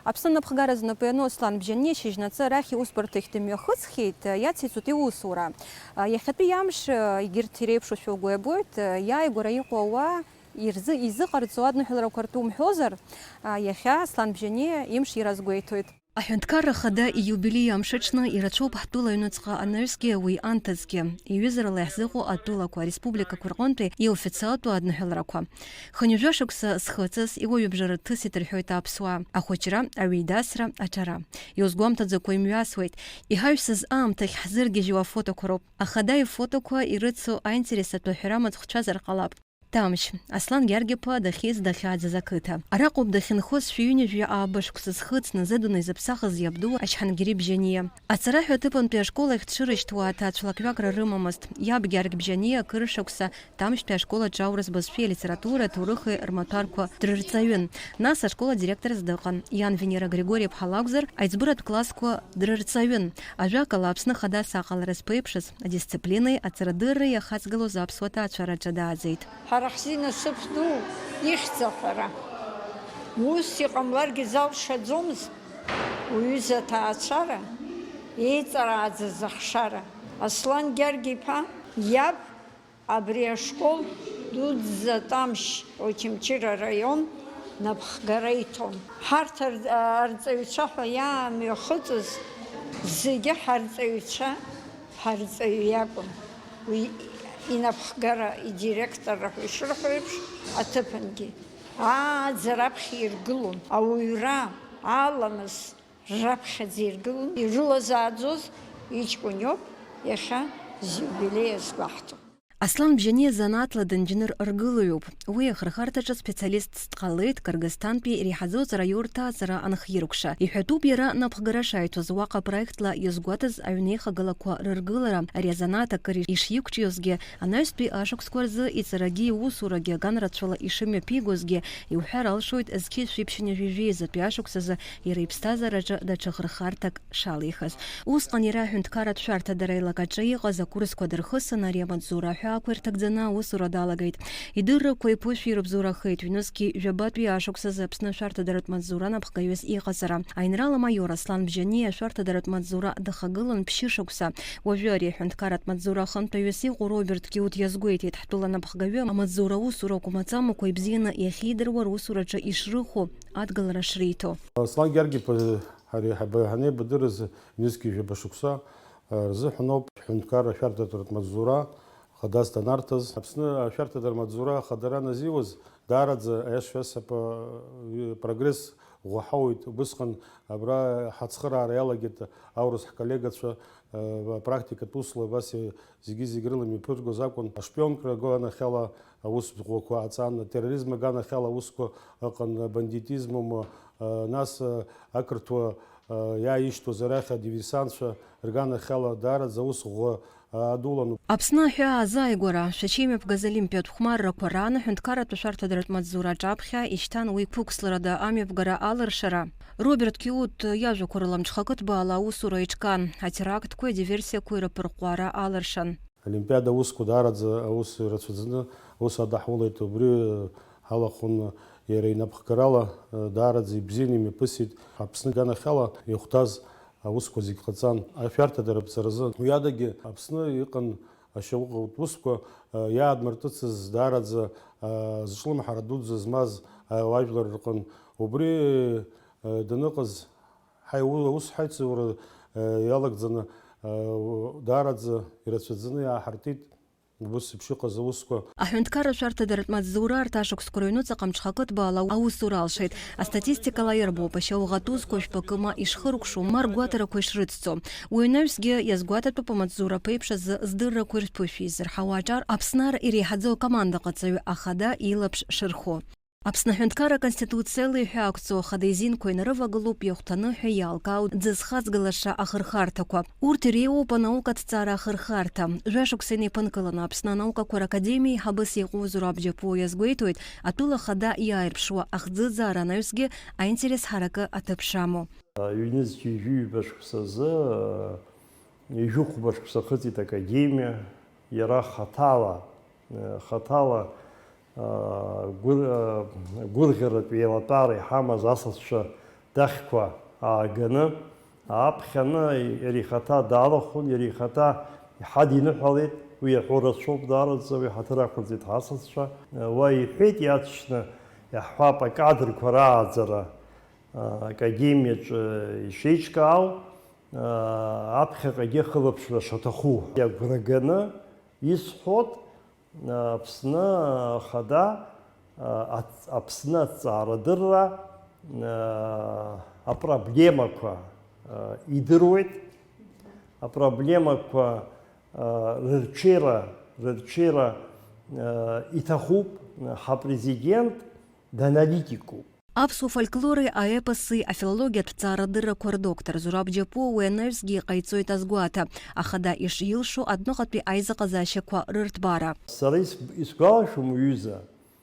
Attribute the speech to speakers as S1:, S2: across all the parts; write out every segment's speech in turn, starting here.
S1: Аԥсны ԥхгаразы напыҩны Аслан Бжьани шьыжьнацы арахь иусбарҭахь дымҩахыҵхьеит, иацицут иусура. Иахьатәи амш егьырҭ иреиԥшушәа угәы иабоит, иааигәара иҟоу ауаа изыҟарҵо адныҳәаларақәа ртәы умҳәозар, иахьа Аслан Бжьани имш иразгәеиҭоит. Аҳәынҭқарра хада ииубилеи амшаҽны ираҽоуп ҳтәыла аҩныҵҟа анаҩсгьы уи анҭыҵгьы иҩызарала иаҳзыҟоу атәылақәа ареспубликақәа рҟынтәи иофициалтәу адныҳәаларақәа. Хынҩажәа шықәса зхыҵыз иуаҩыбжара ҭысит рҳәоит аԥсуаа. Ахәыҷра, аҩеидасра, аҿара. Иузгәамҭаӡакәа имҩасуеит. Иҳаҩсыз аамҭахь ҳзыргьежьуа афотоқәа роуп. Ахада ифотоқәа ирыцу аинтерес атәы аҳәара мыцхәцәазар ҟалап. Тамшь, Аслан Гьаргьы-ԥа дахьиз дахьааӡаз ақыҭа. Араҟоуп дахьынхоз шәиҩынҩажәи аабашықәса зхыҵны зыдунеи зыԥсахыз иабду Ачҳангьери Бжьаниа. Ацараҳәа аҭыԥантәи ашкол ахь дшырышьҭуа аҭаацәлакҩакра рымамызт. Иаб Гьаргь Бжьаниа акыр шықәса Тамшьтәи ашкол аҿы аурыс бызшәеи алитература, аҭоурыхи рмаҭәарқәа дрырҵаҩын. Нас ашкол адиректорс дыҟан. Иан Венера Григорьев-ԥҳа лакәзар, аиҵбыратә классқәа дрырҵаҩын. Ажәакала Аԥсны хада сааҟалара зԥеиԥшыз адисциплинеи ацарадырреи иахаҵгылоз аԥсуа ҭаацәараҿы дааӡеит.
S2: Ҳара насыԥ ду ихьӡаҳәара. Ус иҟамларгьы залшаӡомызт. Уҩыза аҭаацәара, еиҵарааӡаз ахшара. Аслан Гьаргь-иԥа иаб абри ашкол дуӡӡа Тамшь Очамчыра араион напхгара иҭон. Ҳарҭ арҵаҩцәа ҳәа иаамҩахыҵыз зегьы ҳарҵаҩ иакәын. Инапхгара идиректорра ҳәа ишырҳәо еиԥш аҭыԥангьы ааӡа раԥхьа иргылон. Ауаҩра, аламыс раԥхьаӡа иргылон. Ирылазааӡоз иҷкәын иоуп иахьа зиубилеи азгәаҳҭо.
S1: Аслан Бжьани занааҭла динџьныр ргылаҩуп. Уи ахырхарҭаҿы специалистс дҟалеит Кыргызстантәи иреиҳаӡоу аҵараиу рҭаацара анхиркәша. Иҳәатәуп иара напхгара шааиҭоз уаҟа проектла иазгәаҭаз аҩнеихагалақәа рыргылара. Ари азанааҭ акыр ишиқәҿиозгьы, анаҩстәи ашықәсқәа рзы иҵарагьы иусурагьы аганрацәала ишымҩаԥигозгьы иуҳәар алшоит зқьи шәиԥшьынҩажәижәизатәи ашықәсазы иара иԥсҭазаараҿы даҽа хырхарҭак шалихыз. Усҟан иара аҳәынҭқарратә шәарҭадара еилакаҿы иҟаз акурсқәа дырхысын ари амаҵзура ҳәаақәа ирҭагӡаны аусура далагеит. Идыррақәа иԥышәа ирыбзоурахеит ҩнызқьи жәабатәи ашықәсазы Аԥсны ашәарҭадаратә маҵзура напхгаҩыс иҟазара. Аинрал-амаиор Аслан Бжьани ашәарҭадаратә маҵзура дахагылан ԥшьышықәса. Уажәы ари аҳәынҭқарратә маҵзура хынтәаҩыс иҟоу Роберт Киут иазгәеиҭеит ҳтәыла напхгаҩы амаҵзура усурақәа мацамақәа ибзианы иахьидыруа русураҿы ишрыхәо адгалара шриҭо.
S3: Аслан Гьаргь-иԥа ҳанеибадырыз ҩнызқьи жәаба шықәса рзыҳәаноуп ҳәынҭқарра ашәарҭадаратә маҵзура хадас данарҭаз. Аԥсны ашәарҭадаратә маҵзура хадара назиуаз даараӡа аиашшәасапа прогресс ӷәаҳауеит. Убысҟан абра ҳацхыраара иалагеит аурыс ҳколлегацәа апрактикатә усла абас зегьы рылам иԥыргоз акәын. Ашпионкра аганахьала аус ӷәақәа ааҵан, атерроризм аганахьала аусқәа ыҟан, бандитизмум, нас ақырҭуа иааишьҭуаз арахь адиверсантцәа рганахьала даараӡа аус ӷәы адулан.
S1: Аԥсны аҳәаа азааигәара шәачеимҩаԥгаз алимпиатә хәмаррақәа раан аҳәынҭқарратә ашәарҭадаратә маҵзура аҿаԥхьа ишьҭан уи қәықәсларада амҩаԥгара алыршара. Роберт Киут иажәақәа рыла мҽхакыҭбаала аусура иҿкан, атерактқәеи адиверсиақәеи рыԥырҟәара алыршан.
S3: Олимпиада усқәа даараӡа аус рацәаӡаны аус адаҳулеит. Убри ҳалахәын иара инапхгарала даараӡа ибзианы имҩаԥысит. Аԥсны аганахьала ихәҭаз аусқәа зегьы ҟаҵан. Ашәарҭадаратәҵаразы уи адагьы Аԥсны иҟан ашьауҟатә усқәа иаадмыртыцыз даараӡа зҿлымҳара дуӡӡа змаз ауаажәлар рҟын. Убри даныҟаз аус ҳаиҵаура иалагӡаны даараӡа ирацәаӡаны иааҳартит.
S1: Аҳәынҭқарратә ашәарҭадаратә маҵзура арҭ ашықәсқәа рыҩнуҵаҟа мҽхакыҭбаала аусура алшеит. Астатистикала иарбоуп ашьауӷатузқәа жәпакыма ишхыркәшо, ма ргәаҭарақәа ишрыцҵо. Уи анаҩсгьы иазгәаҭатәуп амаҵзура аԥеиԥш азы здыррақәа ирҭәышәи зырҳауа аҿар Аԥснар иреиҳаӡоу акомандаҟаҵаҩ ахада илаԥш шырхо. Аԥсны аҳәынҭқарра аконституциала иҳәаақәҵо ахада изинқәа инарывагылоуп иахәҭаны ҳәа иаалкаау ӡызхаҵгылаша ахырхарҭақәа. Урҭ иреиуоуп анаукатә ахырхарҭа. Жәашықәса инеиԥынкыланы Аԥсны анаукақәа ракадемиа еиҳабыс иҟоу Абџьаԥуа иазгәеиҭоит, атәыла хада иааирԥшуа ахӡыӡаара анаҩсгьы аинтерес ҳаракы аҭыԥшамо.
S4: Ҩнызқьи жәҩба шықәсазы ижәыхәба шықәса хыҵит академиа, иара хаҭала гәырӷьаратә еилатәара иҳамаз асасцәа дахьқәа ааганы, ааԥхьаны иара ихаҭа даалахәын, иара ихаҭа иҳадиныҳәалеит, уи иаҳәо рацәоуп даараӡа, уи ҳаҭыр ақәырҵеит ҳасасцәа. Уа иҳәеит иаҵшьны, иаҳҳәап акадрқәа рааӡара академиаҿы ишеиҿкаау, аԥхьаҟагьы ахылаԥшра шаҭаху иагәраганы исҳәоит Аԥсны Ахада, Аԥсны аҭҵаарадырра апроблемақәа идыруеит, апроблемақәа рырҽеира иҭахуп, ҳапрезидент даналитикуп.
S1: Аԥсуа фольклори, аепоси, афилологиатә ҭҵаарадыррақәа рдоктор Зураб Џьапуа уи анаҩсгьы иҟаиҵоит азгәаҭа, ахада ишилшо адәныҟатәи аизыҟазаашьақәа рырҭбара.
S4: Сара исгәалашәом уҩыза,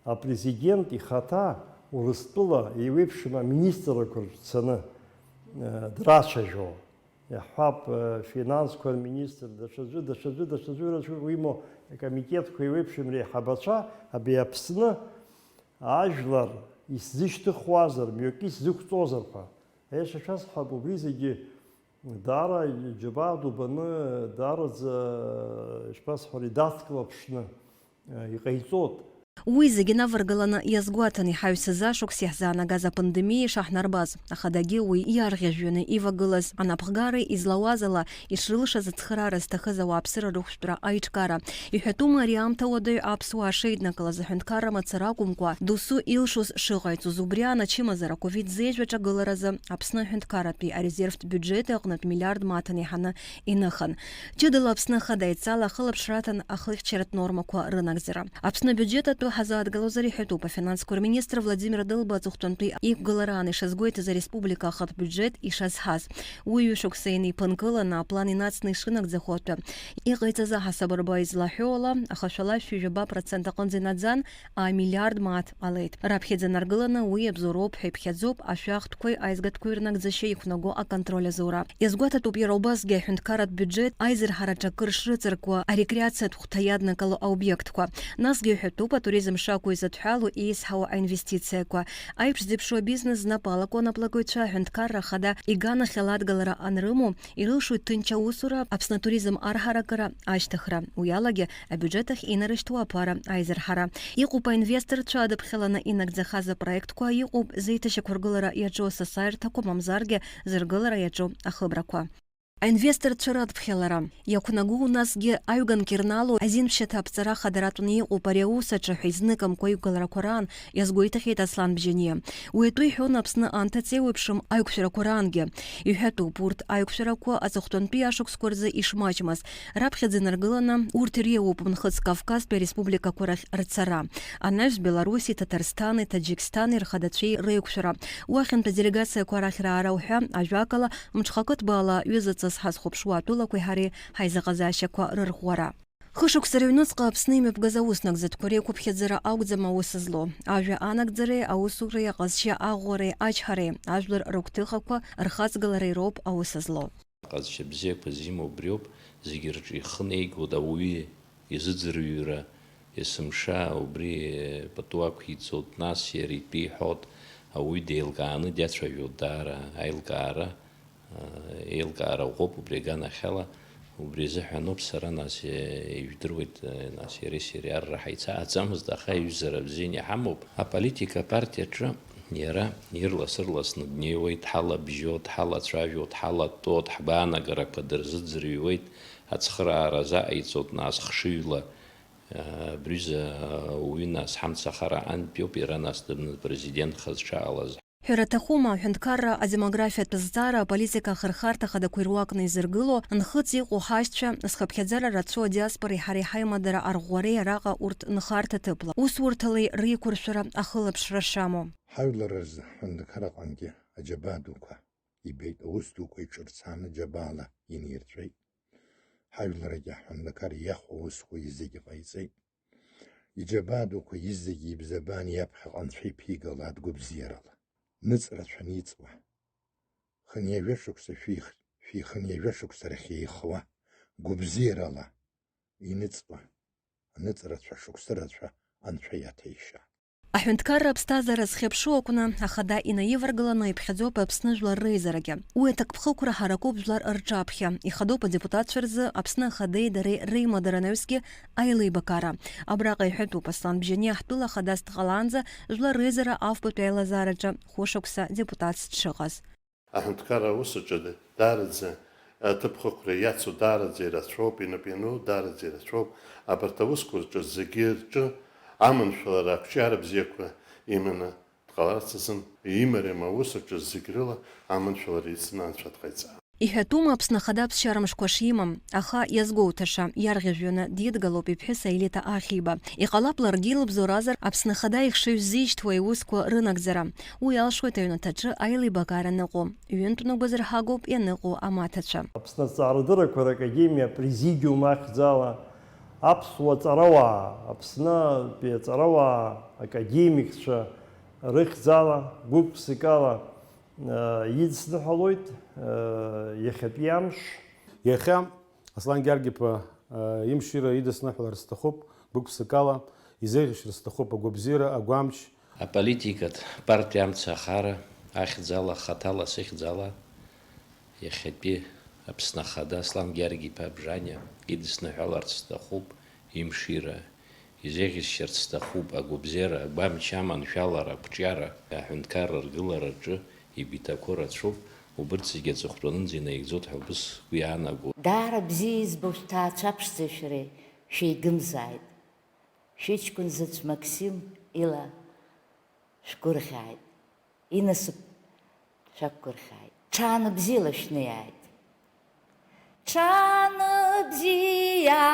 S4: апрезидент ихаҭа Урыстәыла еиуеиԥшым аминистрқәа рцаны драцәажәо. Иаҳҳәап, финансқәа рминистр, даҽаӡәы уимоу акомитетқәа еиуеиԥшым реиҳабацәа, абри Аԥсны ажәлар исзышьҭыхуазар, мҩак исзықәҵозар ҳәа. Аиаша шәасҳәап, убри зегьы даара џьабаа дубаны, даараӡа ишԥасҳәари, дацклаԥшны иҟаиҵоит.
S1: Уи зегьы наваргаланы иазгәаҭан иҳаҩсыз ашықәс иаҳзаанагаз апандемиа ишаҳнарбаз, ахадагьы уи иарӷьажәҩаны ивагылаз, анапхгареи излауаз ала ишрылшаз ацхыраара зҭахыз ауааԥсыра рықәшәтәра аиҿкара. Иҳәатәума ари аамҭа уадаҩ аԥсуаа шеиднакылаз аҳәынҭқарра мацара акәымкәа, досу илшоз шыҟаиҵоз убри аначымазара ковид зеижәаҿ агыларазы Аԥсны аҳәынҭқарратәи арезервтә бюджет аҟнытә миллиард маҭан иҳаны иныхан. Ҷыдала Аԥсны Ахада еидҵала ахылаԥшраҭан ахлыхьчаратә нормақәа рынагӡара. Аԥсны бюджетатәы ҳазааҭгалозар иҳәатәуп афинансқәа рминистр Владимир Дылба аҵыхәтәантәи иқәгылараан ишазгәеиҭаз ареспублика ахатә бюджет ишазҳаз. Уи ҩышықәса инеиԥынкыланы аплан инацны ишынагӡахо атәы иҟаиҵаз аҳасабырба излаҳәо ала, ахашәала 7% аҟынӡа инаӡан амиллиард мааҭ алеит. Раԥхьаӡа наргыланы уи абзоуроуп ҳәа иԥхьаӡоуп ашәахтәқәеи аизгатәқәеи рнагӡашьа иқәнаго аконтроль азура. Иазгәаҭатәуп иара убасгьы аҳәынҭқарратә бюджет аизырҳараҿ акыр шрыҵаркуа арекреациатә хәҭа иаднакыло аобиектқәа. Насгьы иҳәатәуп атуризм шакәу изыҭҳәалоу еизҳауа аинвестициақәа. Аиԥш зеиԥшу абизнес знапы алаку анаплакыҩцәа аҳәынҭқарра Ахада иганахьала адгалара анрымоу ирылшоит ҭынч аусура, Аԥсны атуризм арҳаракыра, ашьҭыхра. Уи алагьы абиуџьет ахь инарышьҭуа аԥара аизырҳара. Иҟоуп аинвесторцәа адыԥхьаланы инагӡахаз апроектқәа, иҟоуп зеиҭашьақәыргылара иаҿу асасааирҭақәа, мамзаргьы зыргылара иаҿу ахыбрақәа. Аинвесторцәа радыԥхьалара иақәнагоу насгьы аҩганк ирнаало азинԥшьаҭа аԥҵара хадаратәны иҟоуп ари аус аҿы ҳәа изныкымкәа иқәгаларақәа раан иазгәеиҭахьеит Аслан Бџьаниа. Уи атәы иҳәон Аԥсны анҭыҵ еиуеиԥшым аиқәшәарақәа раангьы. Иҳәатәуп, урҭ аиқәшәарақәа аҵыхәтәантәи ашықәсқәа рзы ишмаҷмаз. Раԥхьаӡа инаргыланы урҭ иреиуоуп Нхыҵ Кавказтәи ареспубликақәа рахь рцара. Анаҩс Беларуси, Татарстани, Таџьикстани рхадацәеи реиқәшәара. Уахьынтә аделегациақәа рахь раара уҳәа ажәакала мҽхакыҭбаала ҩызаҵас ҳазхәаԥшуа атәылақәеи ҳареи ҳаизыҟазаашьақәа рырӷәӷәара. Хышықәса рыҩнуҵҟа Аԥсны имҩаԥгаз ауснагӡатәқәа реиқәыԥхьаӡара акәӡам аус злоу. Ажәа анагӡареи, аусуреи, аҟазшьа аӷәӷәареи, ачҳареи, ажәлар рыгәҭыхақәа рхаҵгалареи роуп аус злоу.
S5: Аҟазшьа бзиақәа зимоу убриоуп, зегьы рҿы ихынеигоит ауаҩы изыӡырҩра, есымша убри пату ақәиҵоит, нас иара итәы иҳәоит, ауаҩы деилкааны диацәажәоит даара аилкаара ӷәӷәоуп убри аганахьала. Убри азыҳәаноуп сара нас ижәдыруеит, нас иареи сареи арра ҳаицааӡамызт, аха аиҩызара бзианы иҳамоуп. Аполитика апартиаҿы иара ирлас-ырласны днеиуеит, ҳалабжьоит, ҳалацәажәоит, ҳалатәоит, ҳгәаанагарақәа дырзыӡырҩуеит, ацхыраара заҟаиҵоит, нас хшыҩла абрҩыза ауаҩы нас ҳамцахара антәиоуп, иара нас дыпрезидентха зҽаалаз.
S1: Ҳәараҭахума аҳәынҭқарра адемографиатә зҵаара аполитика ахырхарҭа ахадақәа ируакны изыргыло, Нхыҵ иҟоу ҳашьцәа зхыԥхьаӡара рацәоу адиаспореи ҳареи ҳаимадара арӷәӷәареи араҟа урҭ нхарҭа ҭыԥла, усурҭалеи реиқәыршәара ахылаԥшра шамоу.
S6: Ҳажәлар рзы аҳәынҭқарра аҟынгьы аџьабаа дуқәа ибеит, аус дуқәа иҿырцааны џьабаала инирҵәеит. Ҳажәларагьы аҳәынҭқар иахәо аусқәа зегьы ҟаиҵеит. Иџьабаа дуқәа изегьы ибзабан иаԥхьаҟа Анцәа иԥигала адгәабзиарала. Ныҵрацәан иҵуа, хыниажәышықәса рахь еихуа, гәыбзиарала иныҵуа, аныҵрацәа шықәсырацәа Анцәа иаҭәеишьа.
S1: Аҳәынҭқарра аԥсҭазаара зхьыԥшу акәны ахада инаиваргаланы иԥхьаӡоуп Аԥсны жәлар реизарагьы. Уи аҭакԥхықәра ҳаракуп жәлар рҿаԥхьа. Ихадоуп адепутатцәа рзы Аԥсны ахадеи дареи реимадаранаҩсгьы аилибакара. Абраҟа иҳәатәуп Аслан Бжьани аҳҭәыла ахадас дҟалаанӡа жәлар реизара афбатәи аилазаараҿы хәышықәса депутатс дшыҟаз.
S7: Аҳәынҭқарра аусаҿы даараӡа аҭыԥхықәра иацу даараӡа ирацәоуп, инапиану даараӡа ирацәоуп. Абарҭ аусқәа рҿы зегьы рҿы аманшәалара ақәҿиара бзиақәа иманы дҟаларц азын имариам аус аҿы зегь рыла аманшәалара ицны анцәа дҟаиҵаа.
S1: Иҳәатәума Аԥсны ахада ԥсшьара мшқәа шимам, аха иазгәоуҭаша иарӷьажәҩаны дидгалоуп иԥҳәыс Аелита Ахиба. Иҟалап ларгьы илыбзоуразар Аԥсны ахада ихшыҩ ззишьҭуа иусқәа рынагӡара. Уи алшоит аҩнаҭаҿы аилибакара аныҟоу. Ҩынтәны гәазырҳагоуп ианыҟоу амаҭацәа.
S4: Аԥсны Аҵаарадыррақәа Академиа Президиум ахьӡала аԥсуа ҵарауаа, Аԥснытәи аҵарауаа академикцәа рыхьӡала гәык-ԥсыкала идсныҳәалоит иахьатәи амш.
S3: Иахьа Аслан Гьаргиԥа имшира идысныҳәалар сҭахуп гәык-ԥсыкала, изеиӷьашьра сҭахуп агәабзиара, агәамч.
S5: Аполитикатә партиа амца ахара ахьӡала, хаҭала сыхьӡала иахьатәи Аԥсны ахада Аслан Гьаргиԥа Бжаниа идысныҳәаларц сҭахуп имшира, изеиӷьасшьарц сҭахуп агәабзиара, агәамч, аманшәалара, ақәҿиара аҳәынҭқарра ргылараҿы ибиҭақәоу рацәоуп. Убырҭ зегьы аҵыхәтәанынӡа инаигӡоит ҳәа убыс сгәы иаанагоит.
S8: Даара бзиа избо шәҭаацәа ԥшӡашәареи шәеигымзааит. Шәыҷкәын заҵә Максим ила шәгәырӷьааит. Инасыԥ шәақәгәырӷьааит. Ҽааны бзиала шәнеиааит. Ҽааны бзиала